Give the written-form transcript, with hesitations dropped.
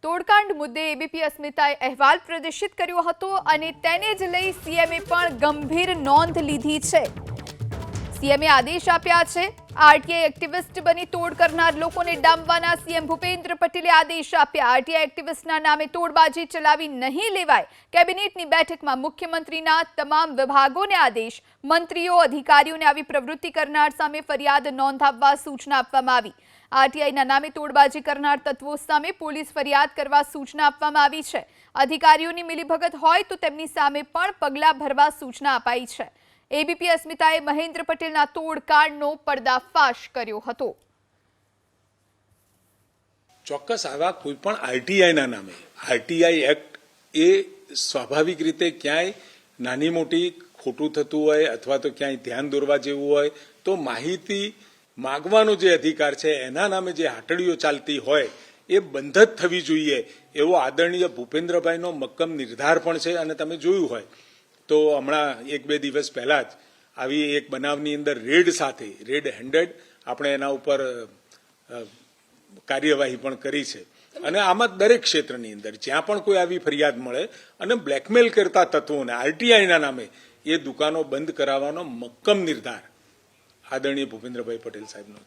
તોડકાંડ મુદ્દે એબીપી અસ્મિતાએ અહેવાલ પ્રદર્શિત કર્યો હતો અને તેને જ લઈ સીએમએ પણ ગંભીર નોંધ લીધી છે। સીએમએ આદેશ આપ્યા છે। આરટીઆઈ એક્ટિવિસ્ટ બની તોડ કરનાર લોકોને ડામવાના સીએમ ભૂપેન્દ્ર પટેલે આદેશ આપ્યા। આરટીઆઈ એક્ટિવિસ્ટના નામે તોડબાજી ચલાવી નહીં લેવાય। કેબિનેટની બેઠકમાં મુખ્યમંત્રીના તમામ વિભાગોને આદેશ। મંત્રીઓ અધિકારીઓને આવી પ્રવૃત્તિ કરનાર સામે ફરિયાદ નોંધાવવા સૂચના આપવામાં આવી। આરટીઆઈના નામે તોડબાજી કરનાર તત્વો સામે પોલીસ ફરિયાદ કરવા સૂચના આપવામાં આવી છે। અધિકારીઓની મિલીભગત હોય તો તેમની સામે પણ પગલાં ભરવા સૂચના અપાઈ છે। એબીપી અસ્મિતાએ મહેન્દ્ર પટેલના તોડકાંડનો પર્દાફાશ કર્યો હતો। ચોક્કસ આવા કોઈ પણ આરટીઆઈના નામે આરટીઆઈ એક્ટ એ સ્વાભાવિક રીતે ક્યાંય નાની મોટી ખોટું થતું હોય અથવા તો ક્યાંય ધ્યાન દોરવા જેવું હોય તો માહિતી માગવાનો જે અધિકાર છે એના નામે જે હાટડીઓ ચાલતી હોય એ બંધ જ થવી જોઈએ એવો આદરણીય ભૂપેન્દ્રભાઈનો મક્કમ નિર્ધાર પણ છે। અને તમે જોયું હોય તો હમણાં 1-2 દિવસ પહેલા જ આવી એક બનાવની અંદર રેડ હેન્ડેડ આપણે એના ઉપર કાર્યવાહી પણ કરી છે। અને આમાં દરેક ક્ષેત્રની અંદર જ્યાં પણ કોઈ આવી ફરિયાદ મળે અને બ્લેકમેલ કરતા તત્વોને આરટીઆઈના નામે એ દુકાનો બંધ કરાવવાનો મક્કમ નિર્ધાર આદરણીય ભૂપેન્દ્રભાઈ પટેલ સાહેબનો